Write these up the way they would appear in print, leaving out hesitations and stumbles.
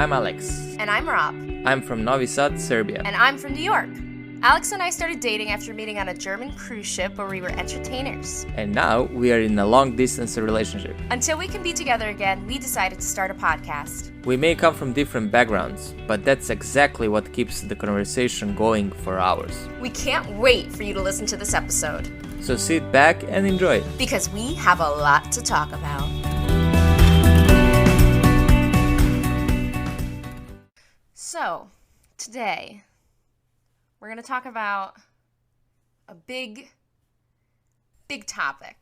I'm Alex. And I'm Rob. I'm from Novi Sad, Serbia. And I'm from New York. Alex and I started dating after meeting on a German cruise ship where we were entertainers. And now we are in a long-distance relationship. Until we can be together again, we decided to start a podcast. We may come from different backgrounds, but that's exactly what keeps the conversation going for hours. We can't wait for you to listen to this episode. So sit back and enjoy it. Because we have a lot to talk about. So, today, we're going to talk about a big topic.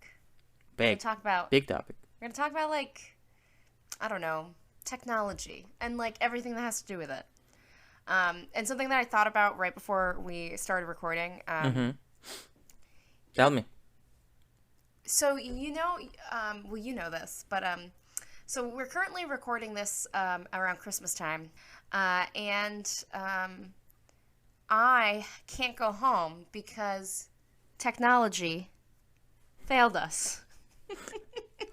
We're going to talk about... Big topic. We're going to talk about, I don't know, technology and, everything that has to do with it. And something that I thought about right before we started recording. Tell me. So, you know this, but... So we're currently recording this around Christmas time, and I can't go home because technology failed us.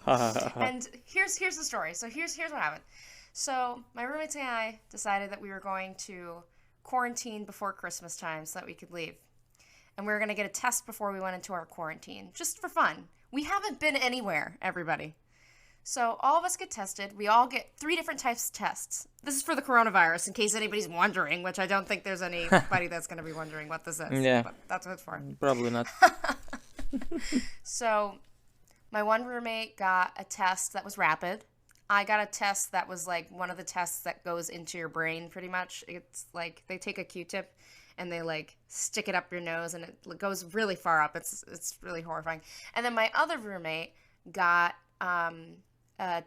And here's the story. So here's what happened. So my roommates and I decided that we were going to quarantine before Christmas time so that we could leave. And we were going to get a test before we went into our quarantine, just for fun. We haven't been anywhere, everybody. So all of us get tested. We all get 3 different types of tests. This is for the coronavirus, in case anybody's wondering, which I don't think there's anybody that's going to be wondering what this is. Yeah. But that's what it's for. Probably not. So my one roommate got a test that was rapid. I got a test that was one of the tests that goes into your brain pretty much. It's they take a Q-tip and they stick it up your nose and it goes really far up. It's really horrifying. And then my other roommate got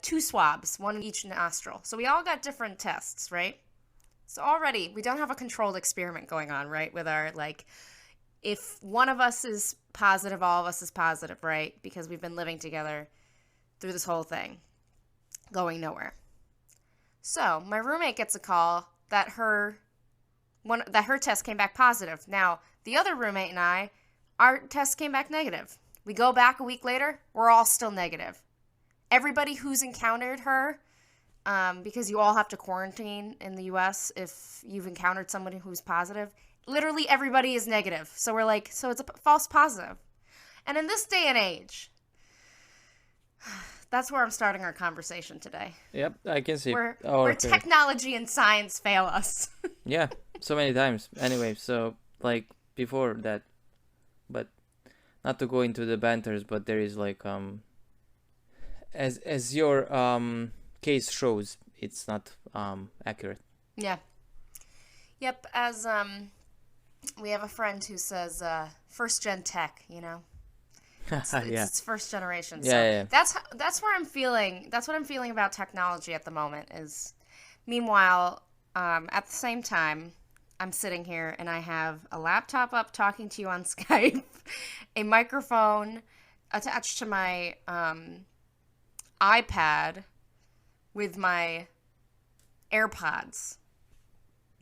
2 swabs, one in each nostril. So we all got different tests, right? So already we don't have a controlled experiment going on, right? With our if one of us is positive, all of us is positive, right? Because we've been living together through this whole thing, going nowhere. So my roommate gets a call that her test came back positive. Now the other roommate and our test came back negative. We go back a week later, we're all still negative. Everybody who's encountered her, because you all have to quarantine in the U.S. if you've encountered somebody who's positive, literally everybody is negative. So we're so it's a false positive. And in this day and age, that's where I'm starting our conversation today. Yep, I can see. Where technology and science fail us. Yeah, so many times. Anyway, so before that, but not to go into the banters, but there is as your case shows, it's not accurate. Yeah. Yep. As we have a friend who says first gen tech, it's first generation. So yeah. That's where I'm feeling. That's what I'm feeling about technology at the moment. Is meanwhile, at the same time, I'm sitting here and I have a laptop up talking to you on Skype, a microphone attached to my iPad with my AirPods.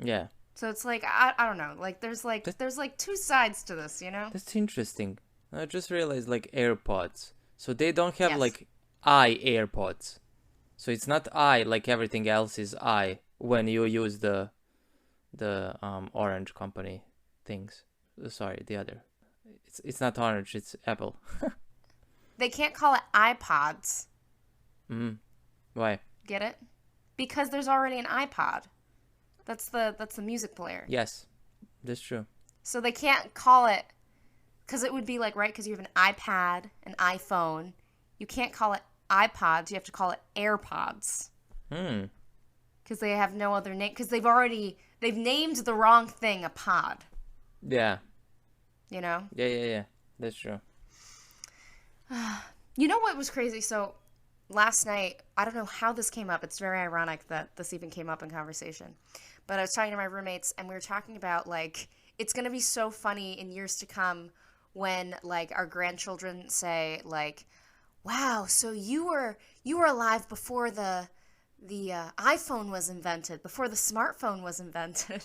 Yeah. So it's I don't know. There's 2 sides to this, That's interesting. I just realized AirPods. So they don't have Yes. AirPods. So it's not like everything else is when you use the Orange company things. Sorry, the other. It's not Orange, it's Apple. They can't call it iPods. Why? Get it? Because there's already an iPod. That's the music player. Yes, that's true. So they can't call it, because it would be right, because you have an iPad, an iPhone. You can't call it iPods. You have to call it AirPods. Because they have no other name. Because they've named the wrong thing a pod. Yeah. Yeah. That's true. You know what was crazy? So last night, I don't know how this came up. It's very ironic that this even came up in conversation. But I was talking to my roommates, and we were talking about, it's going to be so funny in years to come when, our grandchildren say, wow, so you were alive before the iPhone was invented, before the smartphone was invented.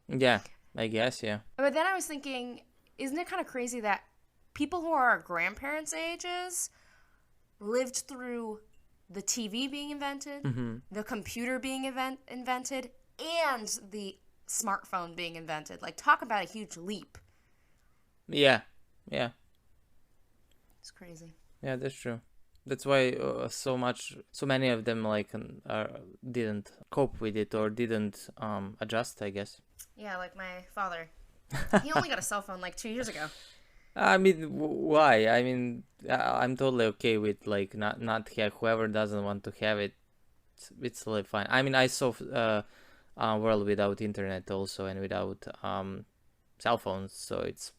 Yeah, I guess, yeah. But then I was thinking, isn't it kind of crazy that people who are our grandparents' ages lived through the TV being invented, Mm-hmm. the computer being invented, and the smartphone being invented. Like, talk about a huge leap. Yeah, yeah, It's crazy. yeah. That's true. That's why so many of them like didn't cope with it or didn't adjust, I guess. Yeah, like my father. He only got a cell phone like 2 years ago. I mean, why? I mean, I'm totally okay with like not have whoever doesn't want to have it. It's totally fine. I mean, I saw a world without internet also and without cell phones, so it's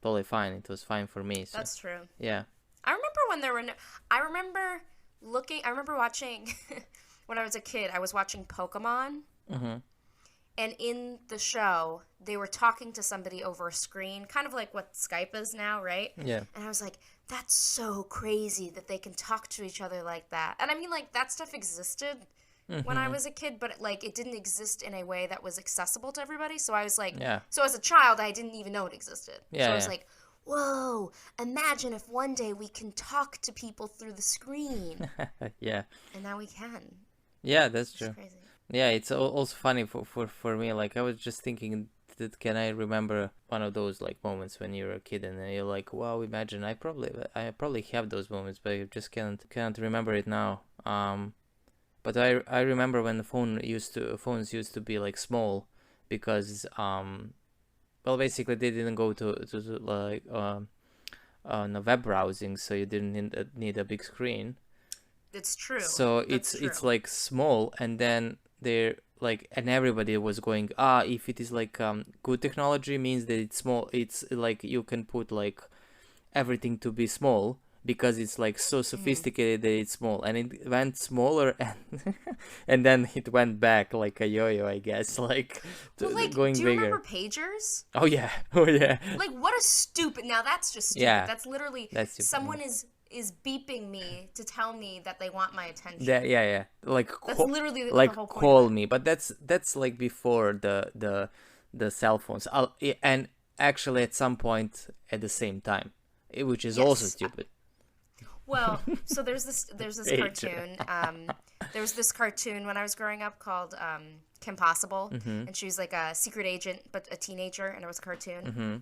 totally fine. It was fine for me. So That's true. yeah. I remember when there were no. I remember watching. When I was a kid, I was watching Pokemon. Mm-hmm. And in the show, they were talking to somebody over a screen, kind of like what Skype is now, right? Yeah. And I was like, that's so crazy that they can talk to each other like that. And I mean, like, that stuff existed when I was a kid, but, like, it didn't exist in a way that was accessible to everybody. So I was like, Yeah. so as a child, I didn't even know it existed. Yeah, So I was yeah. like, whoa, imagine if one day we can talk to people through the screen. Yeah. And now we can. Yeah, that's It's true. crazy. Yeah, it's also funny for me. Like I was just thinking that can I remember one of those like moments when you're a kid and then you're like, wow, imagine I probably have those moments, but I just can't remember it now. But I remember when the phones used to be like small because well basically they didn't go to like on a web browsing, so you didn't need a big screen. It's true. So That's it's true. like small, and then they're like, and everybody was going, if it is like good technology means that it's small. It's like you can put like everything to be small because it's like so sophisticated that it's small, and it went smaller and and then it went back like a yo-yo, I guess, like Well, like, going do you remember bigger. pagers? Oh yeah, oh yeah, Like, what a stupid. Now that's just stupid. yeah. That's literally That's stupid. someone is beeping me to tell me that they want my attention. Yeah, like That's literally the like whole point call of it. me, but that's like before the cell phones. And actually at some point at the same time, which is also Yes. stupid. Well, so there's this Pager. cartoon. There was this cartoon when I was growing up called Kim Possible, Mm-hmm. and she was like a secret agent but a teenager, and it was a cartoon. Mm-hmm.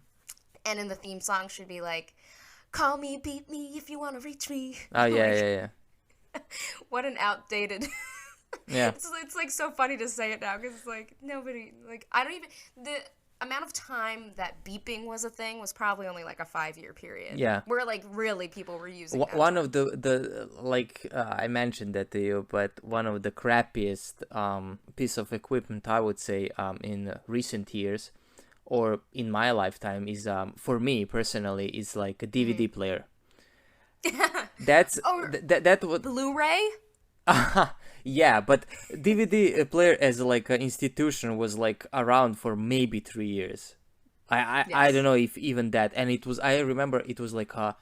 And in the theme song, she'd be like, "Call me, beat me if you want to reach me." Oh yeah, Like, yeah, what an outdated. yeah. It's like so funny to say it now because it's like nobody like I don't even the amount of time that beeping was a thing was probably only like a 5-year period. Yeah. Where like really people were using that One term. of the like I mentioned that to you, but one of the crappiest piece of equipment I would say in recent years or in my lifetime is for me personally is like a DVD player. That's Or that would Blu-ray? yeah, but DVD player as like an institution was like around for maybe 3 years. I don't Yes. know if even that, and it was, I remember it was like a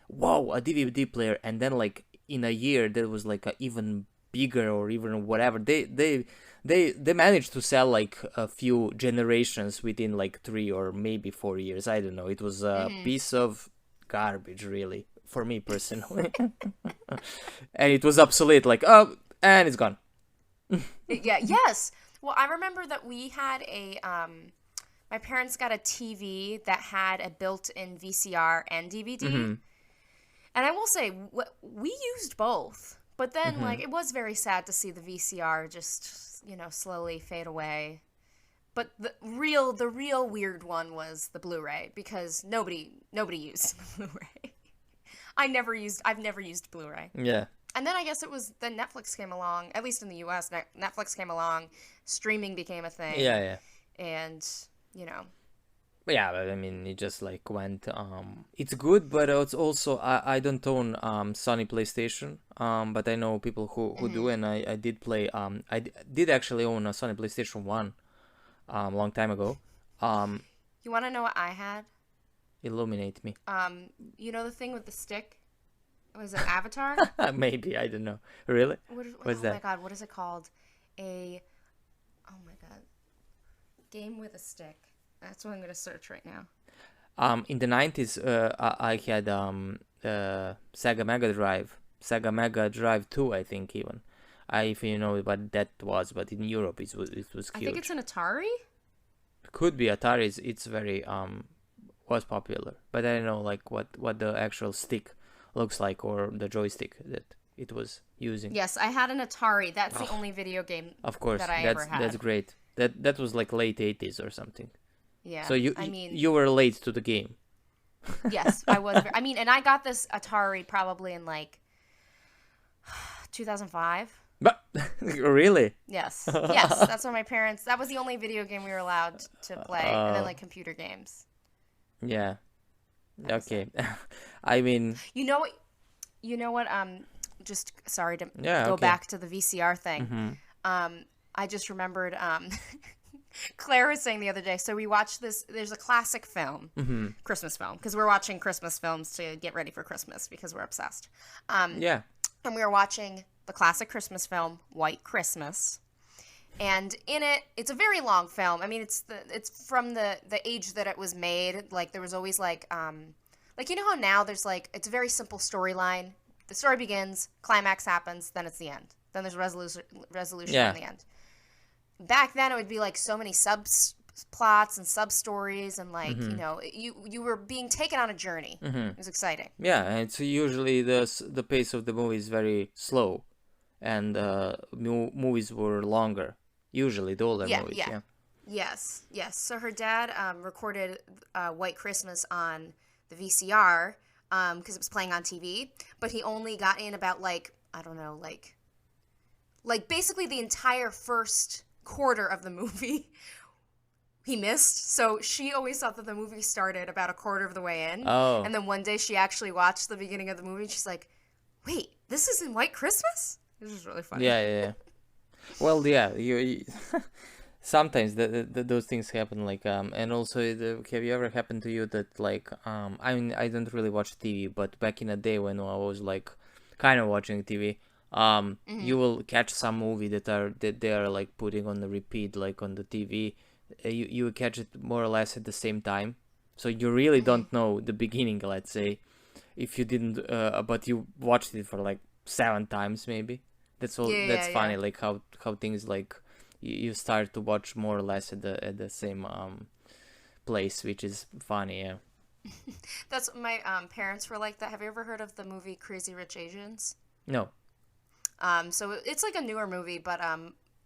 wow, a DVD player, and then like in a year there was like a even bigger or even whatever. They managed to sell like a few generations within like 3 or maybe 4 years. I don't know. It was a piece of garbage, really, for me personally. And it was obsolete, like, oh, and it's gone. Yeah, yes. Well, I remember that we had a my parents got a TV that had a built-in VCR and DVD. And I will say, we used both. But then, like, it was very sad to see the VCR just, slowly fade away. But the real weird one was the Blu-ray because nobody used the Blu-ray. I've never used Blu-ray. Yeah. And then I guess it was then Netflix came along, at least in the US, Netflix came along, streaming became a thing. Yeah. And, But yeah, but I mean, it just like went. It's good, but it's also I don't own Sony PlayStation. But I know people who do, and I did play. Did actually own a Sony PlayStation 1, long time ago. you want to know what I had? Illuminate me. You know the thing with the stick? Was it Avatar? Maybe I don't know. Really? What's Oh my that? god, what is it called? Oh my god. Game with a stick. That's what I'm going to search right now. In the 90s, I had Sega Mega Drive, Sega Mega Drive 2, I think even. If you know what that was, but in Europe it was I think huge. it's an Atari. Could be Atari. It's very was popular, but I don't know like what the actual stick looks like or the joystick that it was using. Yes, I had an Atari. That's the Oh, only video game of course, that I ever that's had. great. That was like late 80s or something. Yeah, So you I you mean, you were late to the game. yes, I was. I mean, and I got this Atari probably in like 2005. But really? Yes, yes, that's when my parents. That was the only video game we were allowed to play, and then Uh, like computer games. yeah. That was it. Okay. I mean, You know what? You know what? Just sorry to yeah, go okay. back to the VCR thing. Mhm. I just remembered. Claire was saying the other day. So we watched this. There's a classic film, Mhm. Christmas film, because we're watching Christmas films to get ready for Christmas because we're obsessed. Yeah. And we were watching the classic Christmas film, White Christmas. And in it, it's a very long film. I mean, it's from the age that it was made. Like there was always like you know how now there's like it's a very simple storyline. The story begins, climax happens, then it's the end. Then there's resolution Yeah. on the end. Back then, it would be like so many subplots and sub stories, and like Mhm. you were being taken on a journey. Mhm. It was exciting. Yeah, and it's usually the pace of the movie is very slow, and movies were longer. Usually, the older Yeah, movies. yeah. Yeah. Yes, yes. So her dad recorded White Christmas on the VCR because it was playing on TV, but he only got in about like I don't know, like basically the entire first quarter of the movie he missed. So she always thought that the movie started about a quarter of the way in, Oh. and then one day she actually watched the beginning of the movie and she's like, "Wait, this is in White Christmas?" This is really funny. Yeah, yeah, yeah. Well, yeah. You sometimes those things happen. Like and also, have you ever happened to you that like I mean, I don't really watch TV, but back in the day when I was like kind of watching TV, you will catch some movie that they are like putting on the repeat like on the TV. You will catch it more or less at the same time, so you really don't know the beginning. Let's say if you didn't, but you watched it for like 7 times maybe. That's all. Yeah, That's yeah, yeah. funny. Like how things like you start to watch more or less at the same place, which is funny. Yeah. That's my parents were like that. Have you ever heard of the movie Crazy Rich Asians? No. So it's like a newer movie, but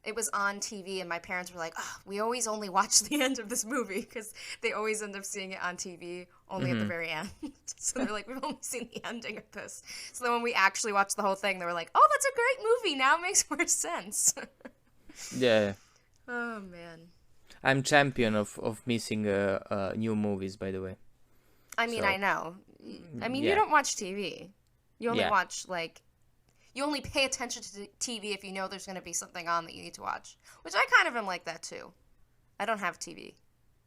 it was on TV, and my parents were like, oh, "We always only watch the end of this movie because they always end up seeing it on TV only at the very end." So they're like, "We've only seen the ending of this." So then when we actually watched the whole thing, they were like, "Oh, that's a great movie. Now it makes more sense." Yeah. Oh man. I'm champion of missing new movies. By the way. I mean, I So know. I mean, you yeah. don't watch TV. You only Yeah. watch like you only pay attention to TV if you know there's going to be something on that you need to watch. Which I kind of am like that too. I don't have TV,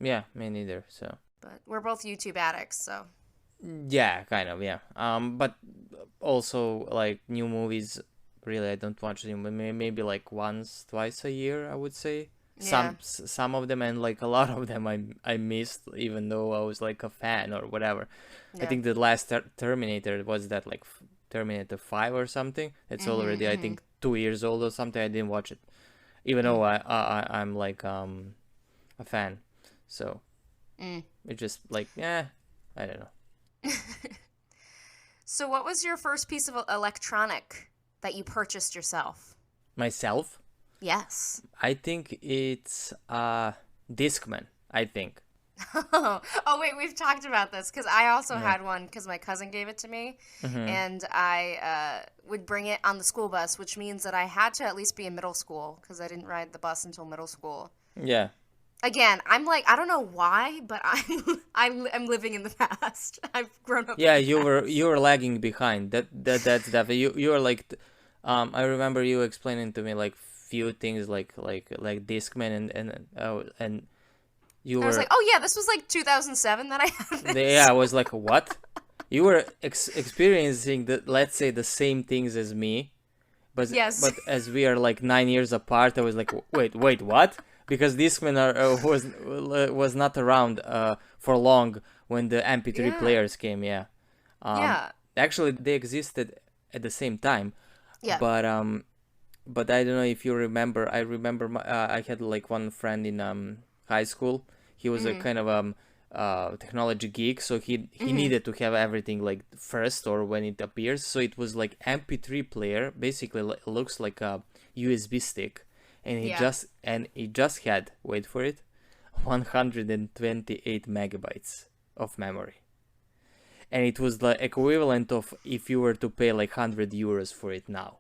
Yeah. Me neither. So. but we're both YouTube addicts, so Yeah, kind of, yeah. But also like new movies, really, I don't watch them. Maybe like once, twice a year, I would say. yeah. Some of them, and like a lot of them, I missed, even though I was like a fan or whatever. I Yeah. think the last Terminator was that like Terminator 5 or something. It's already I think 2 years old or something. I didn't watch it, even though I'm like a fan. So it's just like I don't know. So what was your first piece of electronic that you purchased yourself? Myself. Yes. I think it's Discman, I think. Oh wait, we've talked about this because I also had one because my cousin gave it to me, and I would bring it on the school bus, which means that I had to at least be in middle school because I didn't ride the bus until middle school. Yeah. Again, I'm like I don't know why, but I'm living in the past. I've grown up. Yeah, in the past. you were lagging behind. That's definitely you were like I remember you explaining to me like few things like Discman and you I was were like, oh yeah, this was like 2007 that I had this. yeah, I was like what? You were experiencing let's say the same things as me, Yes. but as we are like 9 years apart, I was like wait what? Because Discman was not around for long when the MP3 Yeah. players came. Yeah. Yeah. Actually, they existed at the same time. Yeah. But I don't know if you remember. I remember I had like one friend in high school. He was a kind of technology geek, so he needed to have everything like first or when it appears. So it was like MP3 player, basically looks like a USB stick, and he just had, wait for it, 128 megabytes of memory. And it was the equivalent of if you were to pay like €100 for it now.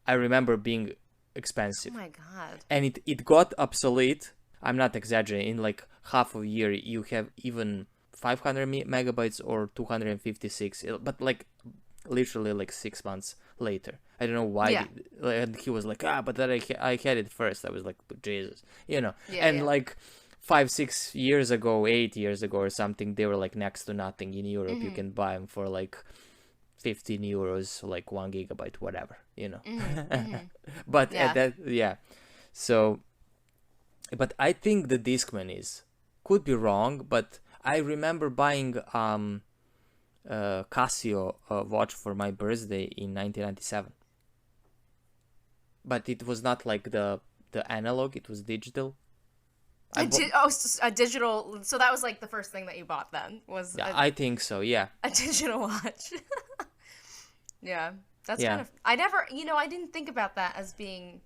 I remember being expensive. Oh my god. And it got obsolete. I'm not exaggerating. In like half a year, you have even 500 megabytes or 256. But like literally like 6 months later. I don't know why. Yeah. And he was like, but then I had it first. I was like, Jesus, Yeah, and like 5-6 years ago, 8 years ago or something, they were like next to nothing in Europe. You can buy them for like €15, like 1 gigabyte, whatever, But at that, so, but I think the Discman could be wrong, but I remember buying Casio watch for my birthday in 1997. But it was not like the analog; it was digital. A digital. So that was like the first thing that you bought then was. I think so. Yeah. A digital watch. Yeah, that's Yeah. kind of. I never, I didn't think about that as being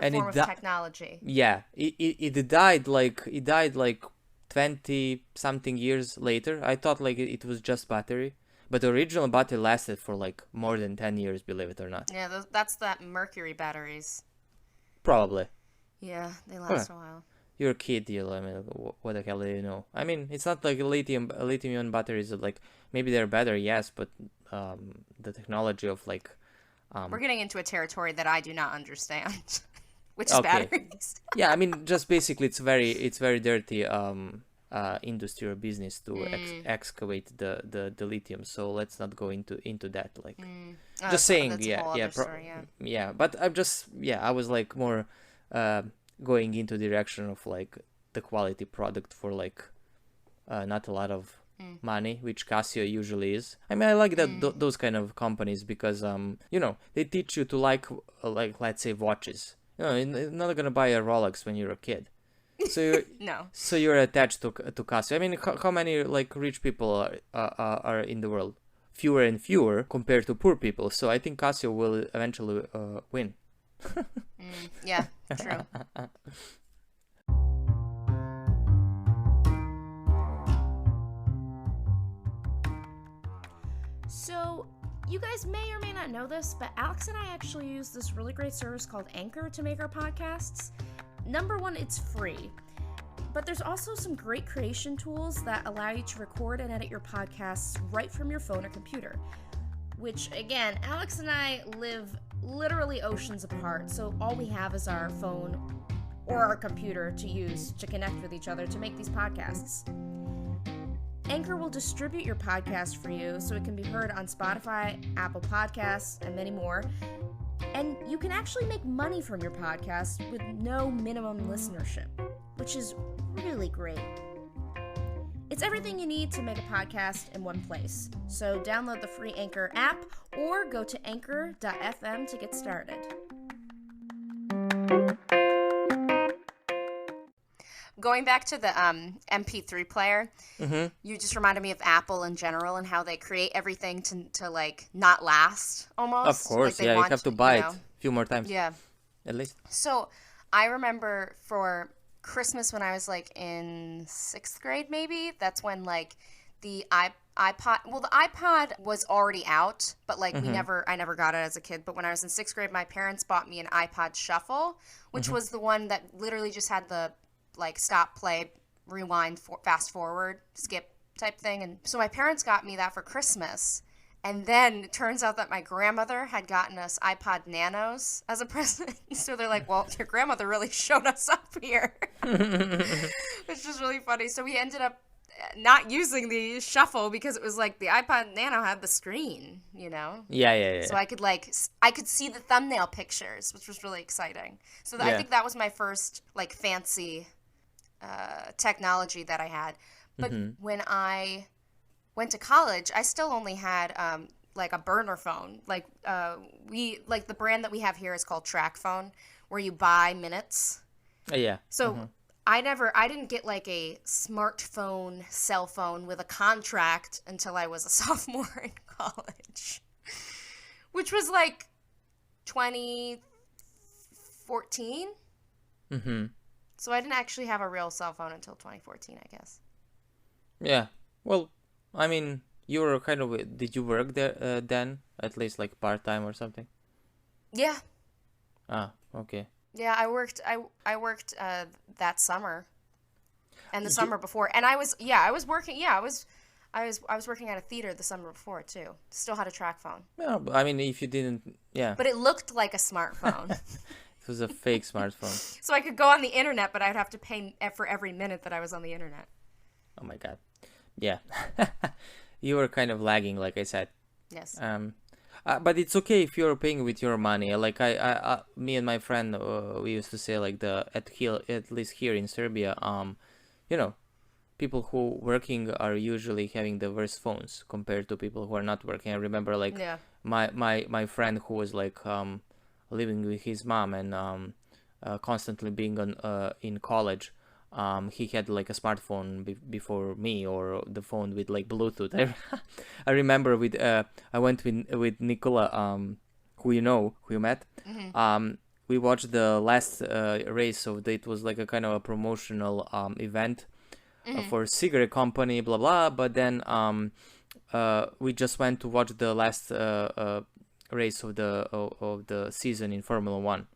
a form of technology. Yeah, it died like 20 something years later. I thought like it was just battery, but the original battery lasted for like more than 10 years, believe it or not. Yeah, that's that mercury batteries. Probably. Yeah, they last a while. You're a kid, I mean, what the hell do you know? I mean, it's not like lithium-ion batteries are like, maybe they're better, yes, but the technology of like we're getting into a territory that I do not understand, which is batteries. Yeah, I mean, just basically it's very dirty industry or business to excavate the lithium, so let's not go into that, like just saying. Yeah, but I was like more going into the direction of like the quality product for like not a lot of money, which Casio usually is. I mean, I like that those kind of companies because they teach you to like let's say watches. You're not gonna buy a Rolex when you're a kid, so you're No. So you're attached to Casio. I mean, how many like rich people are in the world? Fewer and fewer compared to poor people. So I think Casio will eventually win. Yeah, true. So, you guys may or may not know this, but Alex and I actually use this really great service called Anchor to make our podcasts. Number one, it's free. But there's also some great creation tools that allow you to record and edit your podcasts right from your phone or computer. Which, again, Alex and I live literally oceans apart, so all we have is our phone or our computer to use to connect with each other to make these podcasts. Anchor will distribute your podcast for you so it can be heard on Spotify, Apple Podcasts, and many more. And you can actually make money from your podcast with no minimum listenership, which is really great. It's everything you need to make a podcast in one place. So download the free Anchor app or go to anchor.fm to get started. Going back to the MP3 player, you just reminded me of Apple in general and how they create everything to like not last almost. Of course, like you have to buy it a few more times. Yeah. At least. So I remember for Christmas when I was like in 6th grade maybe, that's when like the iPod, well the iPod was already out, but like I never got it as a kid, but when I was in 6th grade my parents bought me an iPod Shuffle, which was the one that literally just had the like stop, play, rewind, fast forward, skip type thing. And so my parents got me that for Christmas. And then it turns out that my grandmother had gotten us iPod Nanos as a present. So they're like, well, your grandmother really showed us up here. Which was really funny. So we ended up not using the Shuffle because it was like the iPod Nano had the screen, Yeah. So I could see the thumbnail pictures, which was really exciting. So I think that was my first like fancy technology that I had. But when I went to college, I still only had like a burner phone. Like we like the brand that we have here is called Track Phone, where you buy minutes. Yeah. So I didn't get like a smartphone cell phone with a contract until I was a sophomore in college, which was like 2014. Mm-hmm. So I didn't actually have a real cell phone until 2014, I guess. Yeah. Well, I mean, you were kind of. Did you work there then? At least like part time or something? Yeah. Ah, okay. Yeah, I worked that summer and the Do, summer before. And I was working. Yeah, I was working at a theater the summer before too. Still had a track phone. yeah, I mean, if you didn't, yeah, But it looked like a smartphone. it was a fake smartphone. So I could go on the internet, but I'd have to pay for every minute that I was on the internet. Oh my god. Yeah. You were kind of lagging, like I said. Yes. But it's okay if you're paying with your money. Like me and my friend, we used to say like at least here in Serbia, you know, people who working are usually having the worst phones compared to people who are not working. I remember like Yeah. my friend who was like living with his mom and constantly being on in college. He had like a smartphone before me, or the phone with like Bluetooth. I remember I went with Nicola, who you met. We watched the last race of it was like a kind of a promotional event for cigarette company, blah blah. But then we just went to watch the last race of the season in Formula One,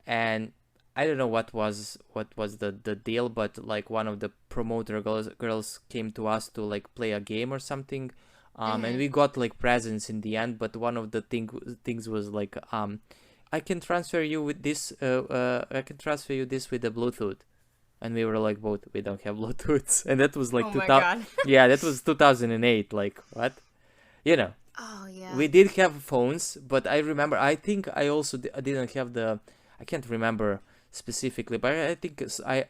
and I don't know what was the deal, but like one of the promoter girls came to us to like play a game or something, and we got like presents in the end. But one of the things was like, I can transfer you with this. I can transfer you this with the Bluetooth, and we were like, both we don't have Bluetooths, and that was like Oh my god. yeah, that was 2008. Like what, you know. Oh yeah. We did have phones, but I remember. I think I also didn't have the. I can't remember specifically, but I think I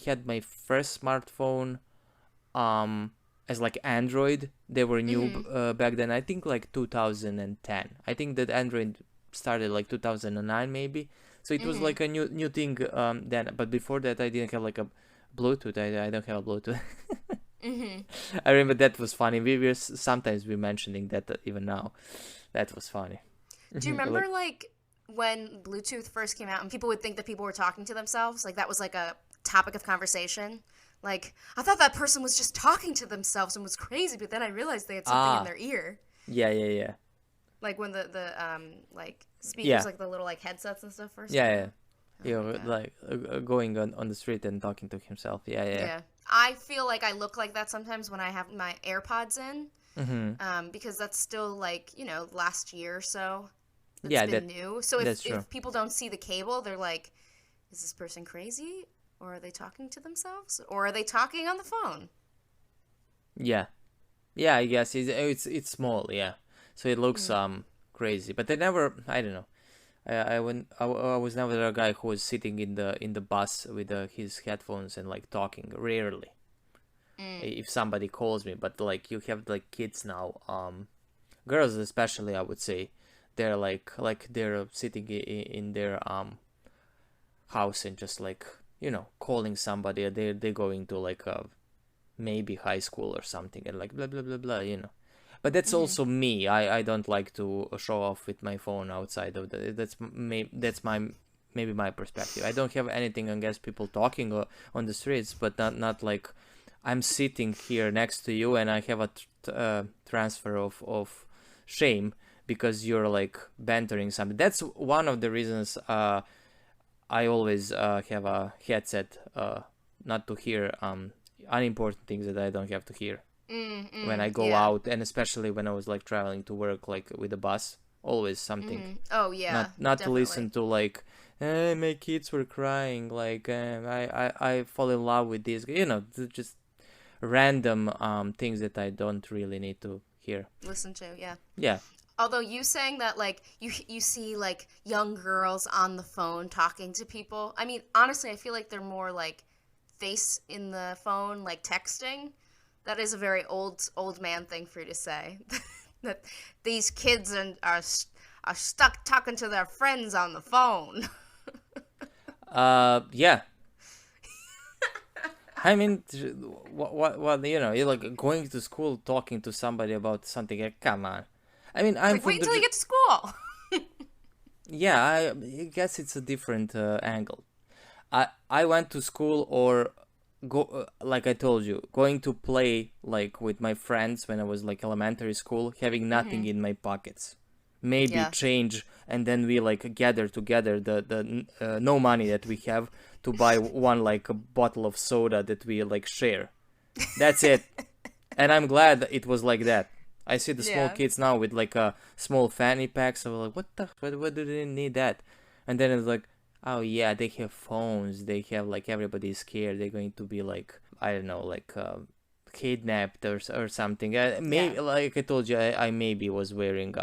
had my first smartphone as like Android. They were new back then. I think like 2010. I think that Android started like 2009 maybe. So it was like a new thing then. But before that, I didn't have like a Bluetooth. I don't have a Bluetooth. I remember that was funny. We were sometimes we mentioning that even now. That was funny. Do you remember like when Bluetooth first came out and people would think that people were talking to themselves? Like that was like a topic of conversation. Like, I thought that person was just talking to themselves and was crazy, but then I realized they had something in their ear. Yeah. Like when the like speakers, Yeah. like the little like headsets and stuff first. Yeah. Oh You my know, God. like going on the street and talking to himself. Yeah. Yeah. I feel like I look like that sometimes when I have my AirPods in, because that's still like, last year or so. It's Yeah, been new. So that's true. if people don't see the cable, they're like, is this person crazy? Or are they talking to themselves? Or are they talking on the phone? Yeah. Yeah, I guess it's small, yeah. So it looks crazy, but I don't know. I was never a guy who was sitting in the bus with his headphones and like talking rarely. If somebody calls me, but like you have like kids now, girls especially, I would say, they're like they're sitting in their house and just like calling somebody. They're going to like maybe high school or something and like blah blah blah blah. But that's also me. I don't like to show off with my phone outside of that's maybe my perspective. I don't have anything against people talking on the streets, but not like I'm sitting here next to you and I have a transfer of shame because you're like bantering something. That's one of the reasons I always have a headset not to hear unimportant things that I don't have to hear when I go out, and especially when I was like traveling to work like with a bus. Always something. Oh yeah, Not to definitely. listen to like my kids were crying, like I fall in love with this, just random things that I don't really need to hear. Listen to, yeah. Yeah. Although you saying that like you see like young girls on the phone talking to people. I mean, honestly, I feel like they're more like face in the phone, like texting. That is a very old man thing for you to say. That these kids are stuck talking to their friends on the phone. Yeah. I mean, what you're like going to school talking to somebody about something. Come on. I mean, It's I'm like, wait from until you get to school. yeah. I guess it's a different angle. I went to school or go like I told you, going to play like with my friends when I was like elementary school, having nothing in my pockets, maybe Yeah. change, and then we like gather together the no money that we have to buy one like a bottle of soda that we like share. That's it, and I'm glad that it was like that. I see the small Yeah. kids now with like a small fanny pack, so like, what do they need that? And then it's like, oh yeah, they have phones. They have like everybody's scared. They're going to be like, I don't know, like kidnapped or something. Yeah. Maybe like I told you, I maybe was wearing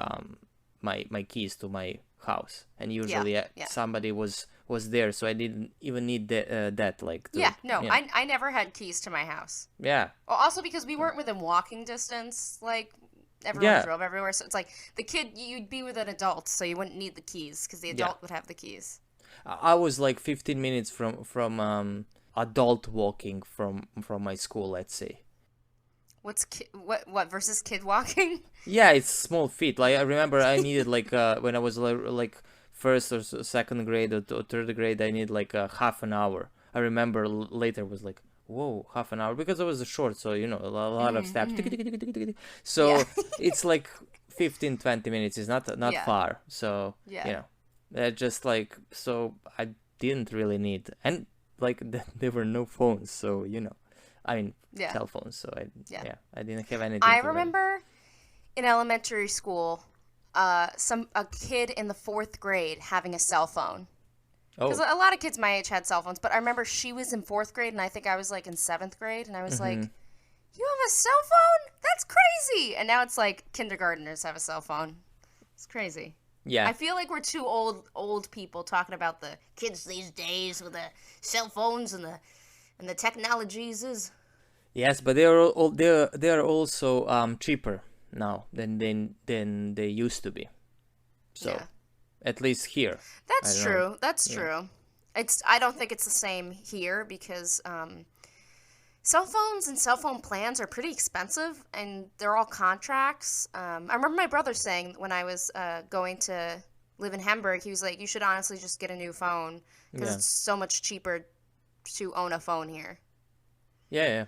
my keys to my house, and Yeah. usually Yeah. somebody was there, so I didn't even need that like to Yeah. No, you know I never had keys to my house. yeah Well, also because we weren't within walking distance, like everyone yeah drove everywhere. So it's like the kid, you'd be with an adult, so you wouldn't need the keys because the yeah. adult would have the keys. I was like 15 minutes from adult walking from my school, let's say. What versus kid walking? Yeah, it's small feet. Like I remember, I needed like when I was like first or second grade or third grade, I need like half an hour. I remember later was like, whoa, half an hour because I was short, so a lot of steps. Yeah. So it's like 15-20 minutes. It's not Yeah. far. So Yeah. just like so I didn't really need and like there were no phones, so I mean Yeah. cell phones. So Yeah. I didn't have anything I to learn. remember in elementary school, a kid in the fourth grade having a cell phone. Because Oh. a lot of kids my age had cell phones, but I remember she was in fourth grade and I think I was like in seventh grade, and I was Mm-hmm. like, "You have a cell phone? That's crazy!" And now it's like kindergartners have a cell phone. It's crazy. Yeah. I feel like we're two old people talking about the kids these days with the cell phones and the technologies is. Yes, but they are also cheaper now than they used to be. So Yeah. at least here. I That's don't know. true. That's Yeah. true. I don't think it's the same here because cell phones and cell phone plans are pretty expensive and they're all contracts. I remember my brother saying when I was going to live in Hamburg, he was like, "You should honestly just get a new phone because Yeah. it's so much cheaper to own a phone here." Yeah, yeah.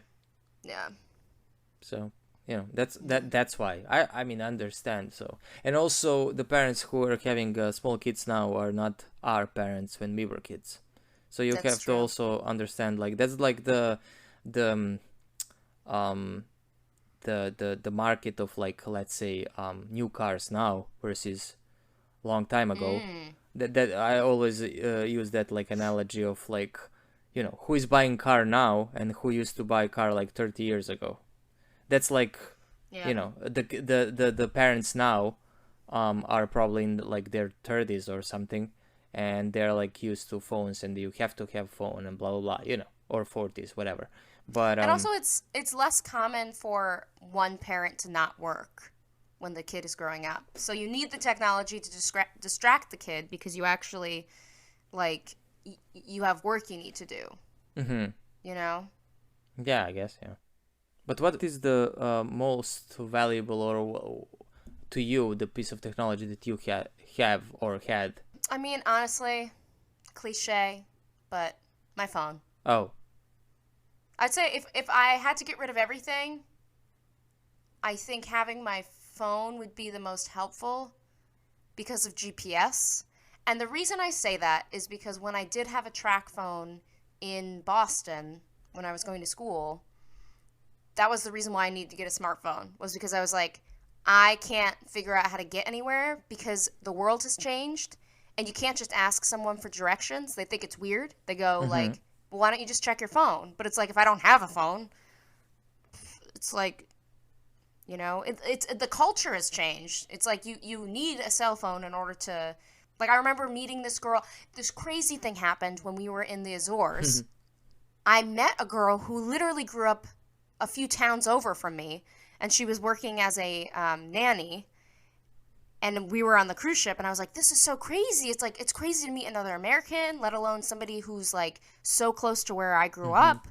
Yeah. So that's why I mean I understand. So and also the parents who are having small kids now are not our parents when we were kids. So you That's have to true. also understand like that's like the um the market of like let's say new cars now versus long time ago. Mm. That I always use that like analogy of like who is buying car now and who used to buy car like 30 years ago. That's like Yeah. the parents now are probably in like their 30s or something, and they're like used to phones and you have to have phone and blah blah blah, or 40s whatever. But And also it's less common for one parent to not work when the kid is growing up. So you need the technology to distract the kid because you actually like you have work you need to do, mhm. you know? Yeah, I guess, yeah. But what is the most valuable or to you the piece of technology that you have or had? I mean, honestly, cliche, but my phone. Oh. I'd say if I had to get rid of everything, I think having my phone would be the most helpful because of GPS. And the reason I say that is because when I did have a track phone in Boston when I was going to school, that was the reason why I needed to get a smartphone, was because I was like, I can't figure out how to get anywhere because the world has changed and you can't just ask someone for directions. They think it's weird. They go Mhm. like, well, why don't you just check your phone? But it's like, if I don't have a phone, it's like, it's the culture has changed. It's like you need a cell phone in order to, like, I remember meeting this girl. This crazy thing happened when we were in the Azores. I met a girl who literally grew up a few towns over from me, and she was working as a nanny. And we were on the cruise ship, and I was like, this is so crazy. It's like, it's crazy to meet another American, let alone somebody who's like so close to where I grew up.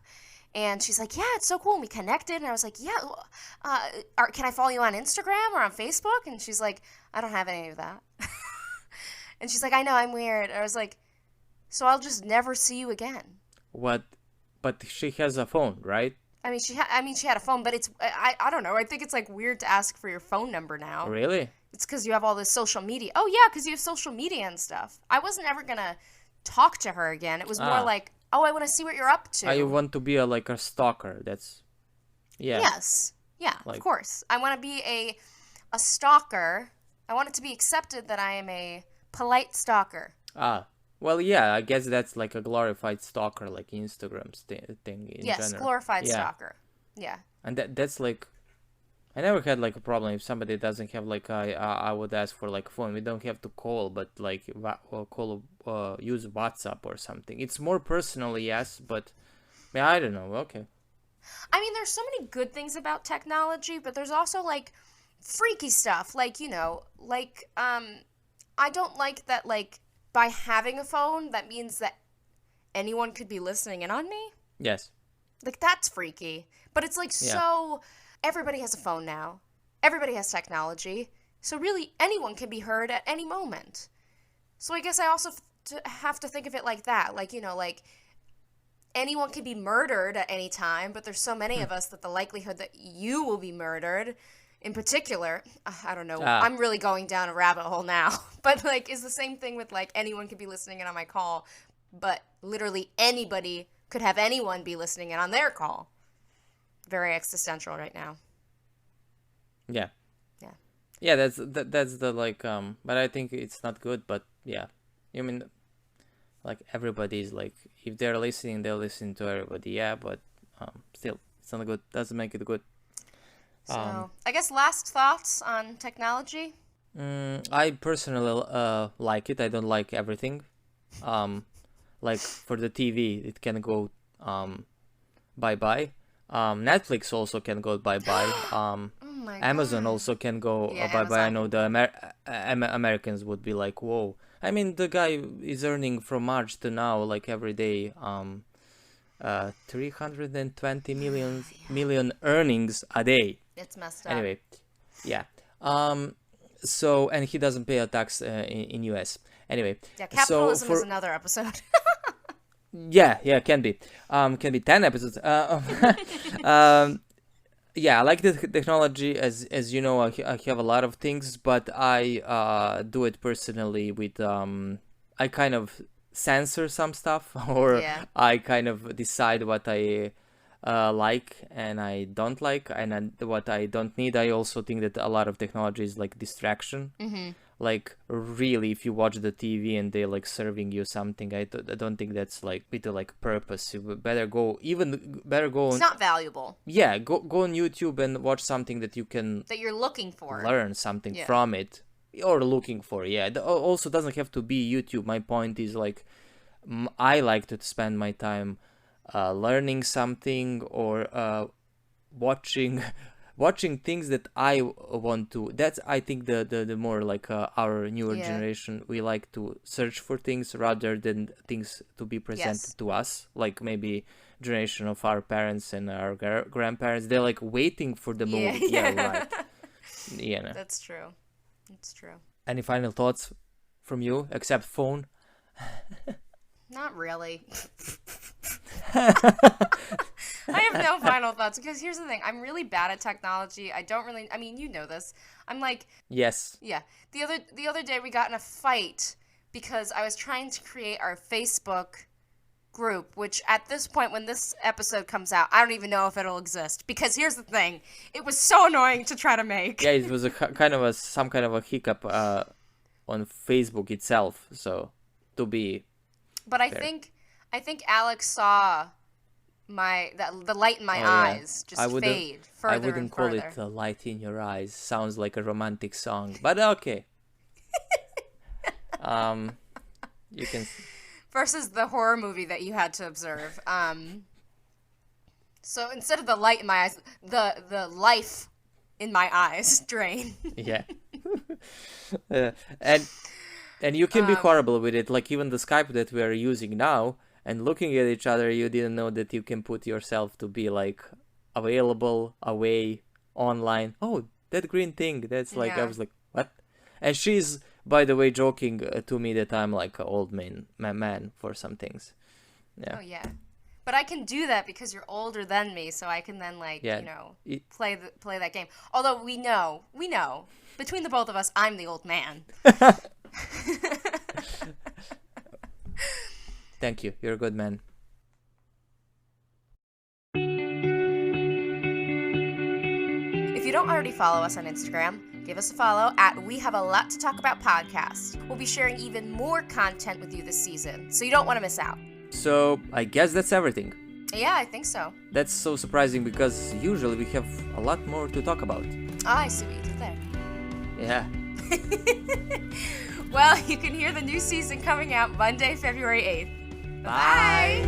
And she's like, yeah, it's so cool. And we connected. And I was like, yeah, can I follow you on Instagram or on Facebook? And she's like, I don't have any of that. And she's like, I know, I'm weird. And I was like, so I'll just never see you again. What? But she has a phone, right? I mean, she had a phone, but it's, I don't know. I think it's like weird to ask for your phone number now. Really? It's because you have all this social media. Oh, yeah, because you have social media and stuff. I wasn't ever going to talk to her again. It was more like, oh, I want to see what you're up to. I want to be like a stalker. That's, yeah. Yes. Yeah, of course. I want to be a stalker. I want it to be accepted that I am a polite stalker. Well, yeah, I guess that's like a glorified stalker, like Instagram's thing in general. Yes, glorified stalker. Yeah. And that's like, I never had like a problem if somebody doesn't have like I would ask for like a phone. We don't have to call, but like use WhatsApp or something. It's more personal, yes, but yeah, I don't know. Okay. I mean, there's so many good things about technology, but there's also like freaky stuff. Like, you know, like I don't like that like by having a phone that means that anyone could be listening in on me. Yes. Like that's freaky. But it's like so everybody has a phone now. Everybody has technology. So really anyone can be heard at any moment. So I guess I also have to think of it like that. Like, you know, like anyone can be murdered at any time, but there's so many of us that the likelihood that you will be murdered in particular, I don't know. I'm really going down a rabbit hole now. But like it's the same thing with like anyone could be listening in on my call, but literally anybody could have anyone be listening in on their call. Very existential right now. Yeah. Yeah. Yeah, that's the like but I think it's not good, but yeah. I mean like everybody's like if they're listening, they'll listen to everybody. Yeah, but still it's not good. Doesn't make it good. So, I guess last thoughts on technology? I personally like it. I don't like everything. Like for the TV, it can go bye-bye. Netflix also can go bye-bye. Oh my Amazon God. also can go Yeah, bye-bye. I Amazon. know the Americans would be like, whoa. I mean, the guy is earning from March to now, like every day, 320 million earnings a day. It's messed up. Anyway, yeah. So and he doesn't pay a tax in US. Anyway, Yeah, capitalism so is another episode. yeah, can be 10 episodes. Yeah, I like the technology. As you know, I have a lot of things, but I do it personally with I kind of censor some stuff, or I kind of decide what I like and I don't like, and what I don't need. I also think that a lot of technology is like distraction. Like really, if you watch the TV and they're like serving you something, I don't think that's like with the like purpose. You better go It's not valuable. Yeah, go on YouTube and watch something that you can That you're looking for. learn something from it, or looking for. Yeah, it also doesn't have to be YouTube. My point is like I like to spend my time learning something, or watching things that I want to. That's I think the more like our newer generation, we like to search for things rather than things to be presented to us. Like maybe generation of our parents and our grandparents, they're like waiting for the movie. Yeah, right. Yeah, no. That's true. It's true. Any final thoughts from you, except phone? Not really. I have no final thoughts because here's the thing. I'm really bad at technology. I mean, you know this. I'm like, yes. Yeah. The other day we got in a fight because I was trying to create our Facebook group, which at this point when this episode comes out, I don't even know if it'll exist because here's the thing. It was so annoying to try to make. Yeah, it was some kind of a hiccup on Facebook itself. So to be But I think Alex saw the light in my eyes just fade further. I wouldn't call it a light in your eyes. Sounds like a romantic song, but okay. You can versus the horror movie that you had to observe. So instead of the light in my eyes, the life in my eyes drain. Yeah. Uh, and you can be horrible with it. Like even the Skype that we are using now, and looking at each other, you didn't know that you can put yourself to be like available, away, online. Oh, that green thing. That's like, I Yeah. was like, what? And she's, by the way, joking to me that I'm like an old man for some things. Yeah. Oh yeah. But I can do that because you're older than me, so I can then like, Yeah. you know, It- play that game. Although we know, between the both of us, I'm the old man. Thank you. You're a good man. If you don't already follow us on Instagram, give us a follow at We Have a Lot to Talk About podcast. We'll be sharing even more content with you this season, so you don't want to miss out. So I guess that's everything. Yeah, I think so. That's so surprising because usually we have a lot more to talk about. Ah, I see what you did there. Yeah. Well, you can hear the new season coming out Monday, February 8th. Bye.